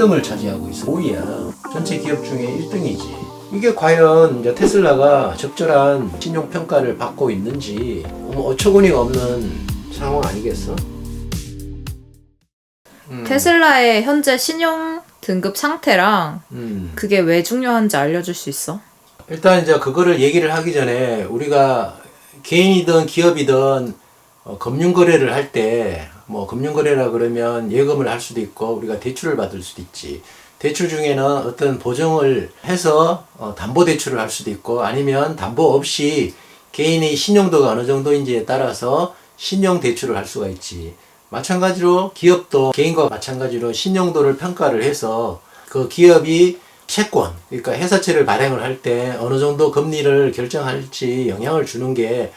1등을 차지하고 있어. 5위야. 전체 기업 중에 1등이지. 이게 과연 이제 테슬라가 적절한 신용평가를 받고 있는지 어처구니가 없는 상황 아니겠어? 테슬라의 현재 신용 등급 상태랑 그게 왜 중요한지 알려줄 수 있어? 일단 이제 그거를 얘기를 하기 전에 우리가 개인이든 기업이든 금융거래를 할 때 뭐 금융거래라 그러면 예금을 할 수도 있고 우리가 대출을 받을 수도 있지. 대출 중에는 어떤 보증을 해서 담보대출을 할 수도 있고 아니면 담보 없이 개인의 신용도가 어느 정도인지에 따라서 신용대출을 할 수가 있지. 마찬가지로 기업도 개인과 마찬가지로 신용도를 평가를 해서 그 기업이 채권, 그러니까 회사채를 발행을 할 때 어느 정도 금리를 결정할지 영향을 주는 게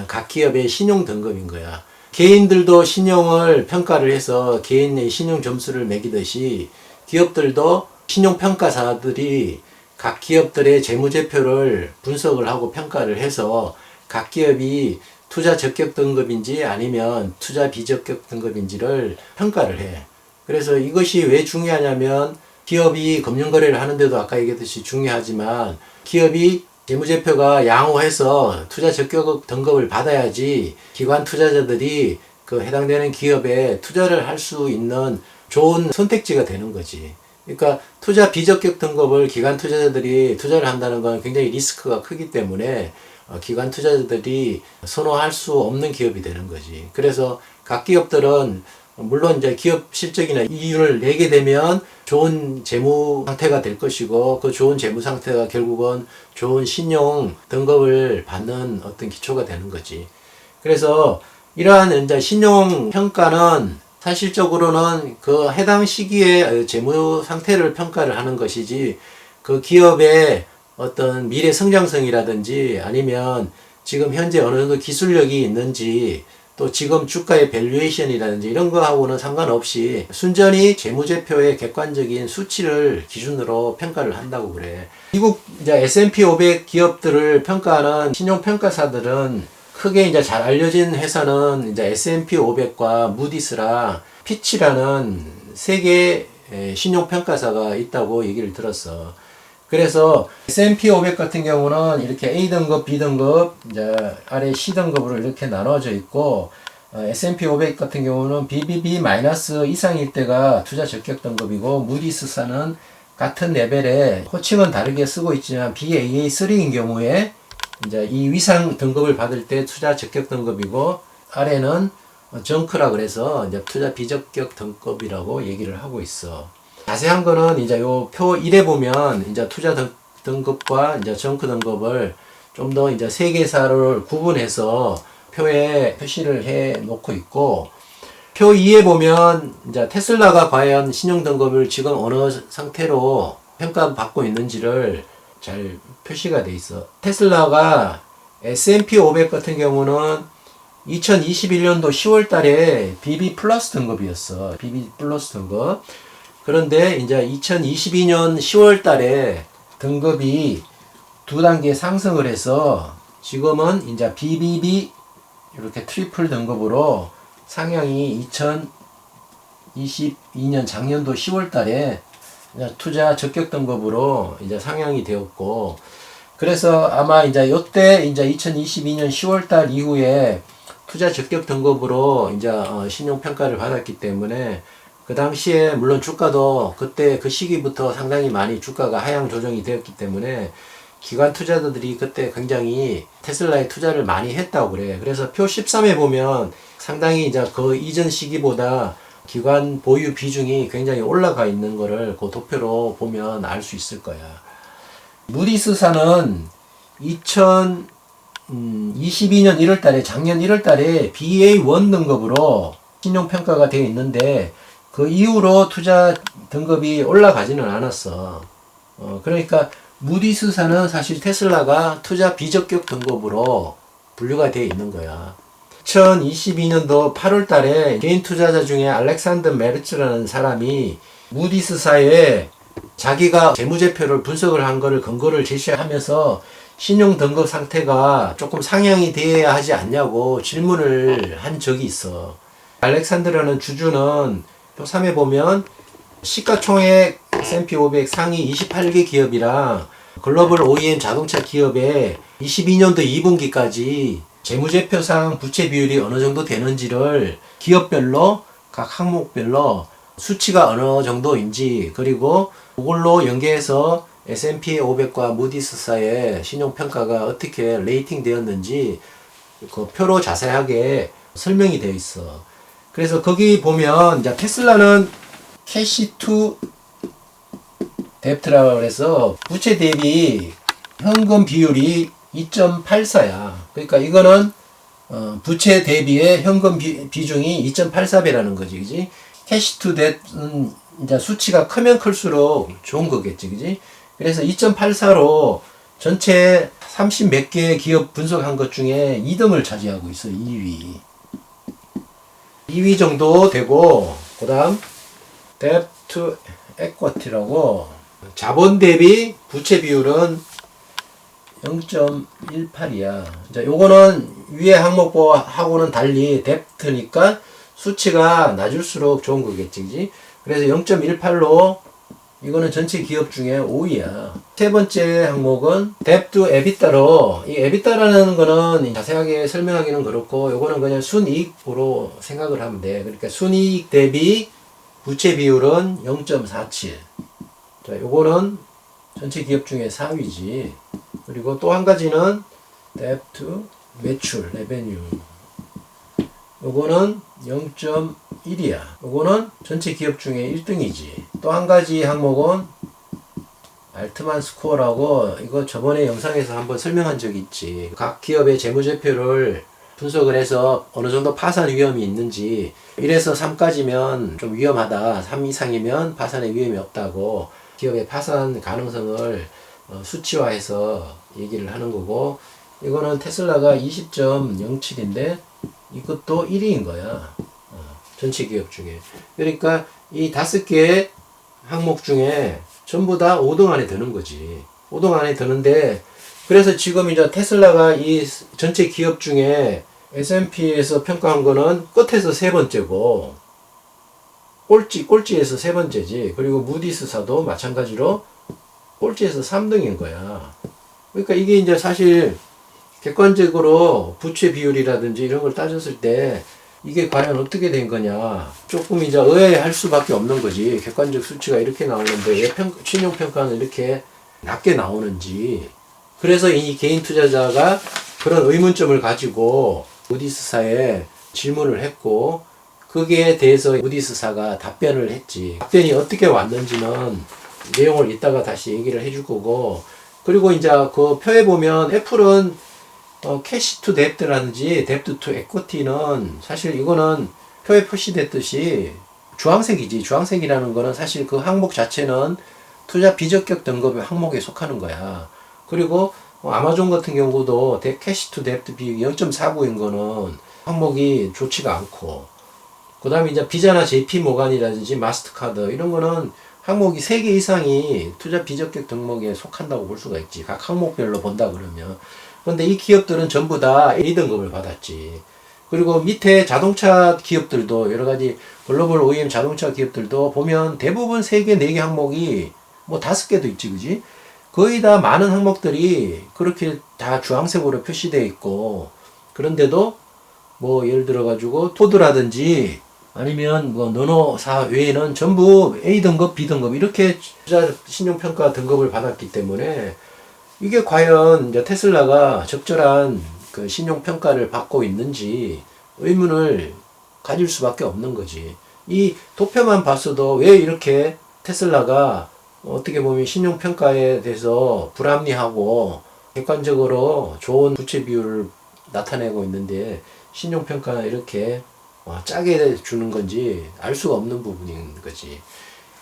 각 기업의 신용 등급인 거야. 개인들도 신용을 평가를 해서 개인의 신용 점수를 매기듯이 기업들도 신용평가사들이 각 기업들의 재무제표를 분석을 하고 평가를 해서 각 기업이 투자 적격 등급인지 아니면 투자 비적격 등급인지를 평가를 해. 그래서 이것이 왜 중요하냐면 기업이 금융거래를 하는데도 아까 얘기했듯이 중요하지만 기업이 재무제표가 양호해서 투자 적격 등급을 받아야지 기관 투자자들이 그 해당되는 기업에 투자를 할 수 있는 좋은 선택지가 되는 거지. 그러니까 투자 비적격 등급을 기관 투자자들이 투자를 한다는 건 굉장히 리스크가 크기 때문에 기관 투자자들이 선호할 수 없는 기업이 되는 거지. 그래서 각 기업들은 물론 이제 기업 실적이나 이윤을 내게 되면 좋은 재무 상태가 될 것이고 그 좋은 재무 상태가 결국은 좋은 신용 등급을 받는 어떤 기초가 되는 거지. 그래서 이러한 이제 신용 평가는 사실적으로는 그 해당 시기에 재무 상태를 평가를 하는 것이지 그 기업의 어떤 미래 성장성이라든지 아니면 지금 현재 어느 정도 기술력이 있는지 또 지금 주가의 밸류에이션이라든지 이런 거하고는 상관없이 순전히 재무제표의 객관적인 수치를 기준으로 평가를 한다고 그래. 미국 이제 S&P 500 기업들을 평가하는 신용평가사들은 크게 이제 잘 알려진 회사는 이제 S&P 500과 무디스랑 피치라는 세 개의 신용평가사가 있다고 얘기를 들었어. 그래서 S&P 500 같은 경우는 이렇게 A등급, B등급, 이제 아래 C등급으로 이렇게 나눠져 있고, S&P 500 같은 경우는 BBB- 이상일 때가 투자 적격 등급이고, 무디스사는 같은 레벨에 호칭은 다르게 쓰고 있지만 BAA3인 경우에 이제 이 위상 등급을 받을 때 투자 적격 등급이고, 아래는 정크라 그래서 이제 투자 비적격 등급이라고 얘기를 하고 있어. 자세한 거는 이제 요 표 1에 보면 이제 투자 등급과 이제 정크 등급을 좀 더 이제 세 개사를 구분해서 표에 표시를 해 놓고 있고, 표 2에 보면 이제 테슬라가 과연 신용 등급을 지금 어느 상태로 평가받고 있는지를 잘 표시가 돼 있어. 테슬라가 S&P 500 같은 경우는 2021년도 10월 달에 BB 플러스 등급이었어. BB 플러스 등급. 그런데 이제 2022년 10월 달에 등급이 두 단계 상승을 해서 지금은 이제 BBB 이렇게 트리플 등급으로 상향이 2022년 작년도 10월 달에 투자 적격 등급으로 이제 상향이 되었고, 그래서 아마 이제 요때 이제 2022년 10월 달 이후에 투자 적격 등급으로 이제 신용 평가를 받았기 때문에 그 당시에 물론 주가도 그때 그 시기부터 상당히 많이 주가가 하향 조정이 되었기 때문에 기관 투자자들이 그때 굉장히 테슬라에 투자를 많이 했다고 그래. 그래서 표 13에 보면 상당히 이제 그 이전 시기보다 기관 보유 비중이 굉장히 올라가 있는 거를 그 도표로 보면 알 수 있을 거야. 무디스사는 2022년 1월 달에 작년 1월 달에 BA1 등급으로 신용평가가 되어 있는데 그 이후로 투자 등급이 올라가지는 않았어. 그러니까 무디스사는 사실 테슬라가 투자 비적격 등급으로 분류가 되어 있는 거야. 2022년도 8월 달에 개인 투자자 중에 알렉산더 메르츠라는 사람이 무디스사에 자기가 재무제표를 분석을 한 거를 근거를 제시하면서 신용 등급 상태가 조금 상향이 되어야 하지 않냐고 질문을 한 적이 있어. 알렉산더라는 주주는 표 3에 보면 시가총액 S&P 500 상위 28개 기업이랑 글로벌 OEM 자동차 기업의 22년도 2분기까지 재무제표상 부채 비율이 어느 정도 되는지를 기업별로 각 항목별로 수치가 어느 정도인지, 그리고 그걸로 연계해서 S&P 500과 무디스사의 신용평가가 어떻게 레이팅 되었는지 그 표로 자세하게 설명이 되어 있어. 그래서 거기 보면 이제 테슬라는 캐시 투 뎁트라고 해서 부채 대비 현금 비율이 2.84야. 그러니까 이거는 부채 대비의 현금 비중이 2.84배라는 거지, 그지? 캐시 투 뎁은 이제 수치가 크면 클수록 좋은 거겠지, 그지? 그래서 2.84로 전체 30 몇 개 기업 분석한 것 중에 2등을 차지하고 있어, 2위. 2위 정도 되고, 그 다음, debt to equity라고, 자본 대비 부채 비율은 0.18이야. 자, 요거는 위에 항목하고는 달리 debt니까 수치가 낮을수록 좋은 거겠지, 그지? 그래서 0.18로 이거는 전체 기업 중에 5위야. 세 번째 항목은 debt to EBITDA로, 이 EBITDA라는 거는 자세하게 설명하기는 그렇고, 요거는 그냥 순이익으로 생각을 하면 돼. 그러니까 순이익 대비 부채 비율은 0.47. 자, 요거는 전체 기업 중에 4위지. 그리고 또 한 가지는 debt to 매출, revenue. 요거는 0.1이야. 요거는 전체 기업 중에 1등이지. 또 한 가지 항목은 알트만 스코어라고, 이거 저번에 영상에서 한번 설명한 적이 있지. 각 기업의 재무제표를 분석을 해서 어느 정도 파산 위험이 있는지, 1에서 3까지면 좀 위험하다, 3 이상이면 파산의 위험이 없다고 기업의 파산 가능성을 수치화해서 얘기를 하는 거고, 이거는 테슬라가 20.07인데 이것도 1위인 거야. 전체 기업 중에. 그러니까 이 5개의 항목 중에 전부 다 5등 안에 드는 거지. 5등 안에 드는데, 그래서 지금 이제 테슬라가 이 전체 기업 중에 S&P에서 평가한 거는 끝에서 세 번째고, 꼴찌에서 세 번째지. 그리고 무디스사도 마찬가지로 꼴찌에서 3등인 거야. 그러니까 이게 이제 사실 객관적으로 부채 비율이라든지 이런 걸 따졌을 때 이게 과연 어떻게 된 거냐, 조금 이제 의아해할 수밖에 없는 거지. 객관적 수치가 이렇게 나오는데 왜 신용평가는 이렇게 낮게 나오는지. 그래서 이 개인 투자자가 그런 의문점을 가지고 무디스사에 질문을 했고, 거기에 대해서 무디스사가 답변을 했지. 답변이 어떻게 왔는지는 내용을 이따가 다시 얘기를 해줄 거고, 그리고 이제 그 표에 보면 애플은 캐시 투 뎁트라든지 뎁트 투 에쿼티는 사실 이거는 표에 표시됐듯이 주황색이지. 주황색이라는 거는 사실 그 항목 자체는 투자 비적격 등급의 항목에 속하는 거야. 그리고 아마존 같은 경우도 캐시 투 뎁트 비율이 0.49인 거는 항목이 좋지가 않고, 그 다음에 이제 비자나 JP 모간이라든지 마스터카드 이런 거는 항목이 3개 이상이 투자 비적격 등목에 속한다고 볼 수가 있지. 각 항목별로 본다 그러면. 그런데 이 기업들은 전부 다 A등급을 받았지. 그리고 밑에 자동차 기업들도 여러 가지 글로벌 OEM 자동차 기업들도 보면 대부분 3개, 4개 항목이 뭐 5개도 있지, 그지? 거의 다 많은 항목들이 그렇게 다 주황색으로 표시되어 있고, 그런데도 뭐 예를 들어 가지고 포드라든지 아니면 뭐 르노사 외에는 전부 A등급, B등급 이렇게 투자 신용평가 등급을 받았기 때문에 이게 과연 이제 테슬라가 적절한 그 신용평가를 받고 있는지 의문을 가질 수밖에 없는 거지. 이 도표만 봤어도 왜 이렇게 테슬라가 어떻게 보면 신용평가에 대해서 불합리하고 객관적으로 좋은 부채 비율을 나타내고 있는데 신용평가는 이렇게 짜게 주는 건지 알 수가 없는 부분인 거지.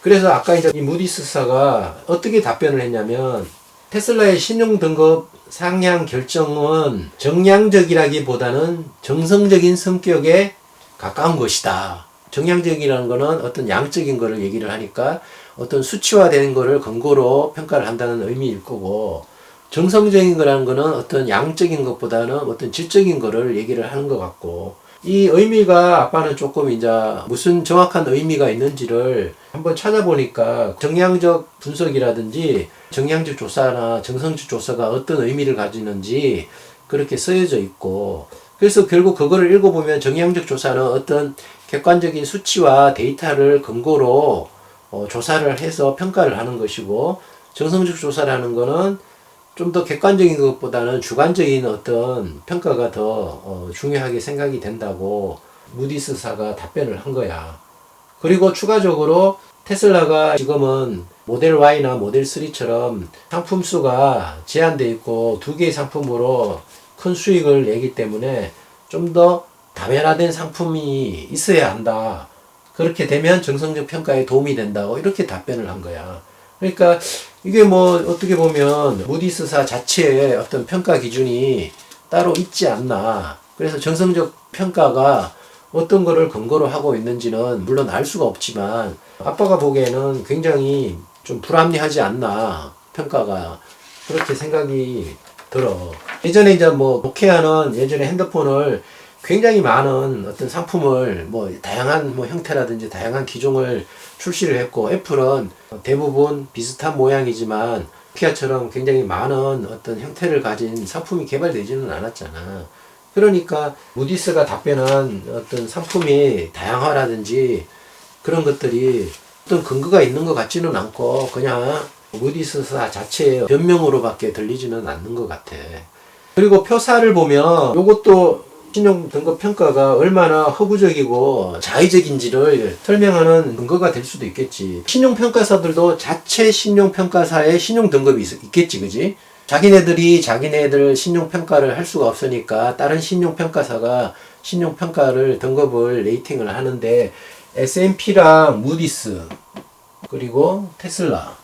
그래서 아까 이제 이 무디스사가 어떻게 답변을 했냐면, 테슬라의 신용 등급 상향 결정은 정량적이라기보다는 정성적인 성격에 가까운 것이다. 정량적이라는 거는 어떤 양적인 거를 얘기를 하니까 어떤 수치화된 거를 근거로 평가를 한다는 의미일 거고, 정성적인 거라는 거는 어떤 양적인 것보다는 어떤 질적인 거를 얘기를 하는 것 같고, 이 의미가 아빠는 조금 이제 무슨 정확한 의미가 있는지를 한번 찾아보니까 정량적 분석이라든지 정량적 조사나 정성적 조사가 어떤 의미를 가지는지 그렇게 쓰여져 있고, 그래서 결국 그거를 읽어보면 정량적 조사는 어떤 객관적인 수치와 데이터를 근거로 조사를 해서 평가를 하는 것이고, 정성적 조사라는 거는 좀 더 객관적인 것보다는 주관적인 어떤 평가가 더 중요하게 생각이 된다고 무디스사가 답변을 한 거야. 그리고 추가적으로 테슬라가 지금은 모델 Y나 모델 3처럼 상품 수가 제한되어 있고 두 개의 상품으로 큰 수익을 내기 때문에 좀 더 다변화된 상품이 있어야 한다. 그렇게 되면 정성적 평가에 도움이 된다고 이렇게 답변을 한 거야. 그러니까 이게 뭐 어떻게 보면 무디스사 자체의 어떤 평가 기준이 따로 있지 않나. 그래서 정성적 평가가 어떤 거를 근거로 하고 있는지는 물론 알 수가 없지만 아빠가 보기에는 굉장히 좀 불합리하지 않나, 평가가. 그렇게 생각이 들어. 예전에 이제 뭐 노키아는 예전에 핸드폰을 굉장히 많은 어떤 상품을 뭐 다양한 뭐 형태라든지 다양한 기종을 출시를 했고, 애플은 대부분 비슷한 모양이지만 노키아처럼 굉장히 많은 어떤 형태를 가진 상품이 개발되지는 않았잖아. 그러니까 무디스가 답변한 어떤 상품이 다양화라든지 그런 것들이 어떤 근거가 있는 것 같지는 않고 그냥 무디스사 자체의 변명으로밖에 들리지는 않는 것 같아. 그리고 표사를 보면 이것도 신용 등급 평가가 얼마나 허구적이고 자의적인지를 설명하는 근거가 될 수도 있겠지. 신용 평가사들도 자체 신용 평가사의 신용 등급이 있겠지, 그지? 자기네들이 자기네들 신용 평가를 할 수가 없으니까 다른 신용 평가사가 신용 평가를 등급을 레이팅을 하는데, S&P랑 무디스 그리고 테슬라,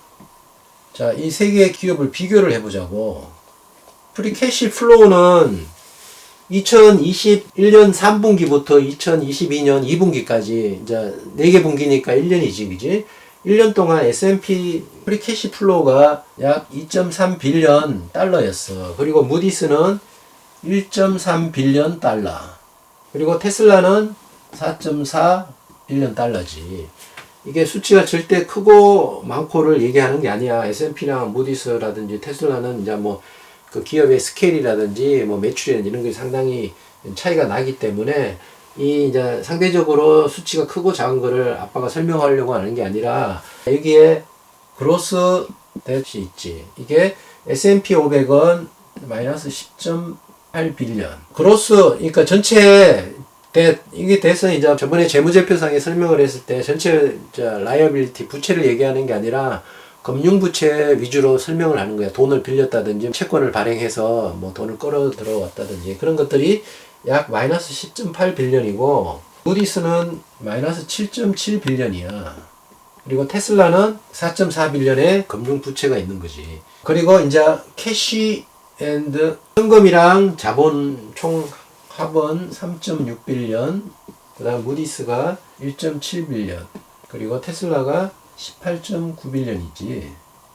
자, 이 세 개의 기업을 비교를 해보자고. 프리캐시 플로우는 2021년 3분기부터 2022년 2분기까지 이제 4개 분기니까 1년이지, 그지? 1년 동안 S&P 프리캐시 플로우가 약 2.3 빌리언 달러였어. 그리고 무디스는 1.3 빌리언 달러. 그리고 테슬라는 4.4 빌리언 달러지. 이게 수치가 절대 크고 많고를 얘기하는 게 아니야. S&P랑 무디스라든지 테슬라는 이제 뭐 그 기업의 스케일이라든지 뭐 매출이라든지 이런 게 상당히 차이가 나기 때문에 이 이제 상대적으로 수치가 크고 작은 거를 아빠가 설명하려고 하는 게 아니라, 여기에 그로스 뎁이 있지. 이게 S&P 500은 마이너스 10.8 빌리언. 그로스, 그러니까 전체 이게 돼서 이제 저번에 재무제표상에 설명을 했을 때 전체 라이어빌리티 부채를 얘기하는 게 아니라 금융부채 위주로 설명을 하는 거야. 돈을 빌렸다든지 채권을 발행해서 뭐 돈을 끌어 들어왔다든지 그런 것들이 약 마이너스 10.8 빌리언이고, 무디스는 마이너스 7.7 빌리언이야. 그리고 테슬라는 4.4 빌리언의 금융부채가 있는 거지. 그리고 이제 캐시 앤드 현금이랑 자본 총 합은 3.6 빌리언, 그 다음 무디스가 1.7 빌리언, 그리고 테슬라가 18.9 빌리언이지.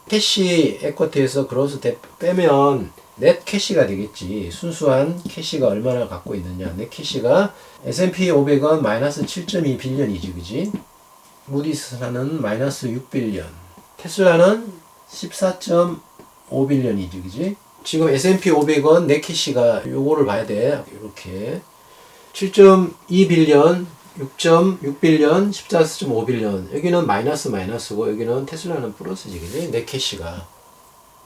캐시 에쿼티에서 그로스 빼면 넷 캐시가 되겠지. 순수한 캐시가 얼마나 갖고 있느냐. 넷 캐시가 S&P 500은 마이너스 7.2 빌리언이지, 그지? 무디스는 마이너스 6 빌리언, 테슬라는 14.5 빌리언이지, 그지? 지금 S&P 500은 넷 캐시가 요거를 봐야 돼. 이렇게 7.2 빌리언, 6.6 빌리언, 14.5 빌리언. 여기는 마이너스고 여기는 테슬라는 플러스지, 그지? 넷 캐시가.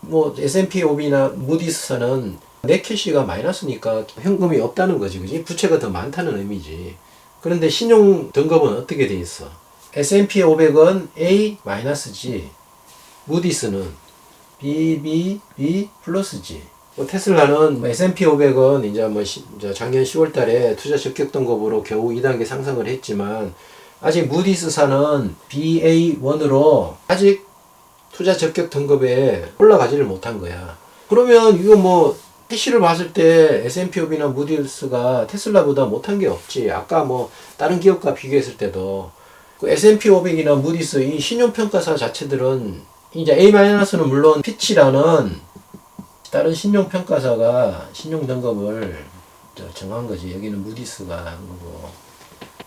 뭐 S&P 500이나 무디스사는 넷 캐시가 마이너스니까 현금이 없다는 거지, 그지? 부채가 더 많다는 의미지. 그런데 신용 등급은 어떻게 돼 있어? S&P 500은 A-지. 무디스는 BBB 플러스지. 뭐 테슬라는 S&P 500은 이제 작년 10월 달에 투자 적격 등급으로 겨우 2단계 상승을 했지만 아직 무디스사는 BA1으로 아직 투자 적격 등급에 올라가지를 못한 거야. 그러면 이거 뭐 캐시를 봤을 때 S&P 500이나 무디스가 테슬라보다 못한 게 없지. 아까 뭐 다른 기업과 비교했을 때도 그 S&P 500이나 무디스 이 신용평가사 자체들은 이제 A-는 물론 피치라는 다른 신용평가사가 신용등급을 정한 거지. 여기는 무디스가 한 거고.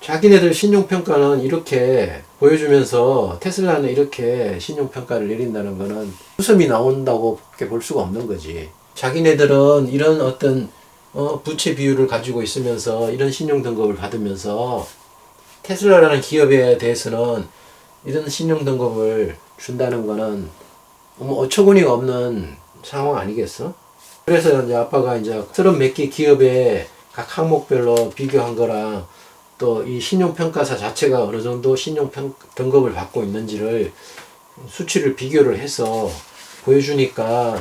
자기네들 신용평가는 이렇게 보여주면서 테슬라는 이렇게 신용평가를 내린다는 거는 웃음이 나온다고 볼 수가 없는 거지. 자기네들은 이런 어떤 부채 비율을 가지고 있으면서 이런 신용 등급을 받으면서 테슬라라는 기업에 대해서는 이런 신용 등급을 준다는 거는 어처구니가 없는 상황 아니겠어? 그래서 이제 아빠가 이제 30몇 개 기업의 각 항목별로 비교한 거랑 또 이 신용평가사 자체가 어느 정도 등급을 받고 있는지를 수치를 비교를 해서 보여주니까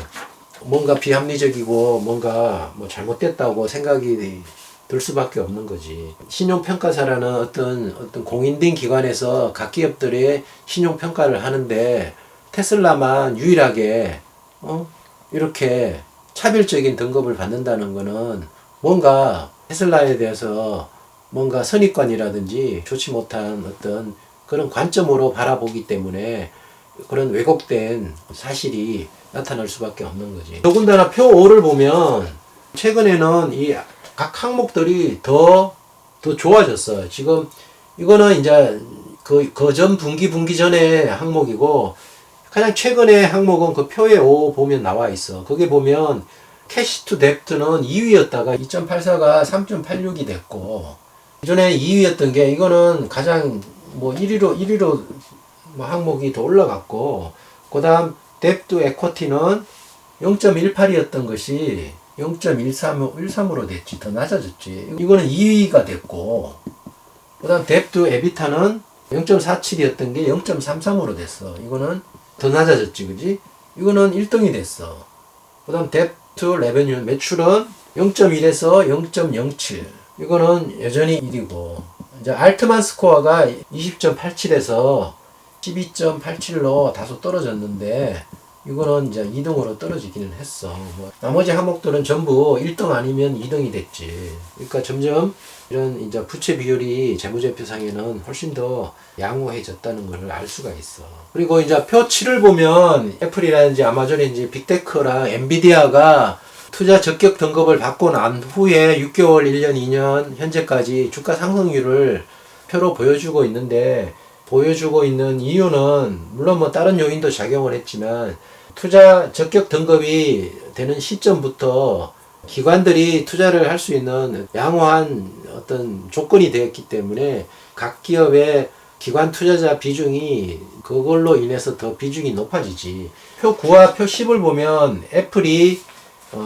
뭔가 비합리적이고 뭔가 뭐 잘못됐다고 생각이 들 수밖에 없는 거지. 신용평가사라는 어떤 공인된 기관에서 각 기업들의 신용평가를 하는데 테슬라만 유일하게 이렇게 차별적인 등급을 받는다는 거는 뭔가 테슬라에 대해서 뭔가 선입관이라든지 좋지 못한 어떤 그런 관점으로 바라보기 때문에 그런 왜곡된 사실이 나타날 수밖에 없는 거지. 더군다나 표 5를 보면 최근에는 이 각 항목들이 더 좋아졌어. 지금 이거는 이제 그전 분기 전의 항목이고 가장 최근의 항목은 그 표에 5 보면 나와 있어. 거기 보면 캐시 투 뎁트는 2위였다가 2.84가 3.86이 됐고 기존에 2위였던 게 이거는 가장 뭐 1위로 뭐 항목이 더 올라갔고 그다음 뎁트 에쿼티는 0.18이었던 것이 0.13으로 됐지. 더 낮아졌지. 이거는 2위가 됐고 그다음 뎁트 에비타는 0.47이었던 게 0.33으로 됐어. 이거는 더 낮아졌지. 그지? 이거는 1등이 됐어. 그다음 뎁트 레베뉴 매출은 0.1에서 0.07. 이거는 여전히 1위고 이제 알트만 스코어가 20.87에서 12.87로 다소 떨어졌는데 이거는 이제 2등으로 떨어지기는 했어. 뭐 나머지 항목들은 전부 1등 아니면 2등이 됐지. 그러니까 점점 이런 이제 부채 비율이 재무제표상에는 훨씬 더 양호해졌다는 걸 알 수가 있어. 그리고 이제 표 7을 보면 애플이라든지 아마존이든지 빅테크랑 엔비디아가 투자 적격 등급을 받고 난 후에 6개월, 1년, 2년 현재까지 주가 상승률을 표로 보여주고 있는데 보여주고 있는 이유는 물론 뭐 다른 요인도 작용을 했지만 투자 적격 등급이 되는 시점부터 기관들이 투자를 할 수 있는 양호한 어떤 조건이 되었기 때문에 각 기업의 기관 투자자 비중이 그걸로 인해서 더 비중이 높아지지. 표 9와 표 10을 보면 애플이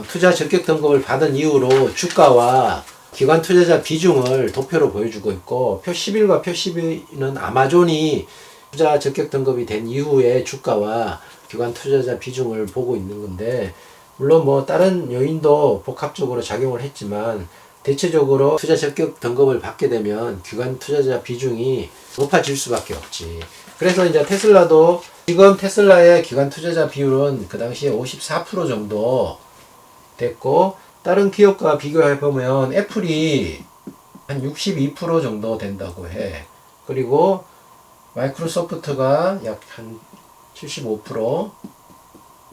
투자 적격 등급을 받은 이후로 주가와 기관 투자자 비중을 도표로 보여주고 있고 표 11과 표 12는 아마존이 투자 적격 등급이 된 이후에 주가와 기관 투자자 비중을 보고 있는 건데 물론 뭐 다른 요인도 복합적으로 작용을 했지만 대체적으로 투자 적격 등급을 받게 되면 기관 투자자 비중이 높아질 수밖에 없지. 그래서 이제 테슬라도 지금 테슬라의 기관 투자자 비율은 그 당시에 54% 정도 됐고 다른 기업과 비교해 보면 애플이 한 62% 정도 된다고 해. 그리고 마이크로소프트가 약 한 75%,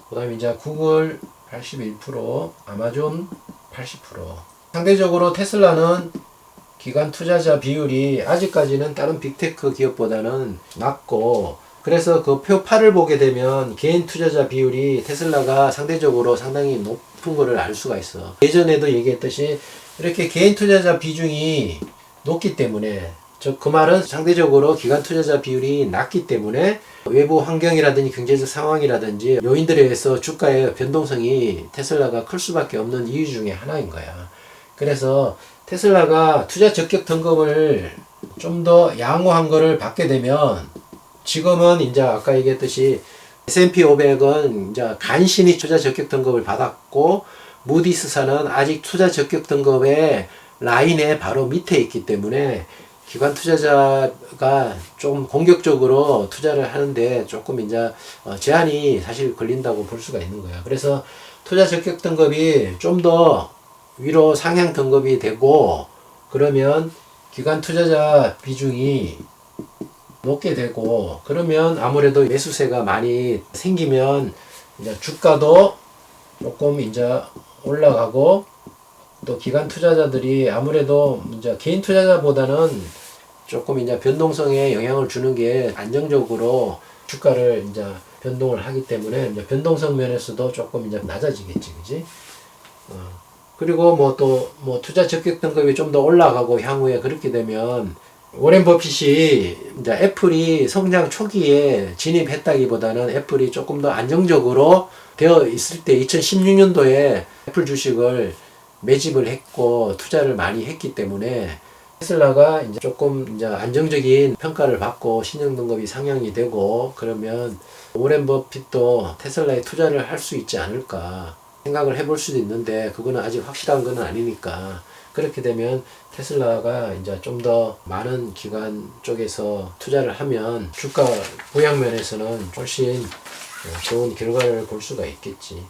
그다음에 이제 구글 81%, 아마존 80%. 상대적으로 테슬라는 기관 투자자 비율이 아직까지는 다른 빅테크 기업보다는 낮고 그래서 그 표 8을 보게 되면 개인 투자자 비율이 테슬라가 상대적으로 상당히 높은 거를 알 수가 있어. 예전에도 얘기했듯이 이렇게 개인 투자자 비중이 높기 때문에 그 말은 상대적으로 기관 투자자 비율이 낮기 때문에 외부 환경이라든지 경제적 상황이라든지 요인들에 의해서 주가의 변동성이 테슬라가 클 수밖에 없는 이유 중에 하나인 거야. 그래서 테슬라가 투자 적격 등급을 좀 더 양호한 거를 받게 되면 지금은 이제 아까 얘기했듯이 S&P 500은 이제 간신히 투자 적격 등급을 받았고 무디스사는 아직 투자 적격 등급의 라인에 바로 밑에 있기 때문에 기관 투자자가 좀 공격적으로 투자를 하는데 조금 이제 제한이 사실 걸린다고 볼 수가 있는 거야. 그래서 투자 적격 등급이 좀 더 위로 상향 등급이 되고 그러면 기관 투자자 비중이 높게 되고 그러면 아무래도 매수세가 많이 생기면 이제 주가도 조금 이제 올라가고 또 기관 투자자들이 아무래도 이제 개인 투자자보다는 조금 이제 변동성에 영향을 주는 게 안정적으로 주가를 이제 변동을 하기 때문에 이제 변동성 면에서도 조금 이제 낮아지겠지, 그지? 그리고 뭐 또 뭐 투자 적격 등급이 좀 더 올라가고 향후에 그렇게 되면 워렌 버핏이 이제 애플이 성장 초기에 진입했다기보다는 애플이 조금 더 안정적으로 되어 있을 때 2016년도에 애플 주식을 매집을 했고 투자를 많이 했기 때문에 테슬라가 이제 조금 이제 안정적인 평가를 받고 신용 등급이 상향이 되고 그러면 워렌 버핏도 테슬라에 투자를 할 수 있지 않을까 생각을 해볼 수도 있는데 그거는 아직 확실한 건 아니니까 그렇게 되면 테슬라가 이제 좀 더 많은 기관 쪽에서 투자를 하면 주가 부양 면에서는 훨씬 좋은 결과를 볼 수가 있겠지.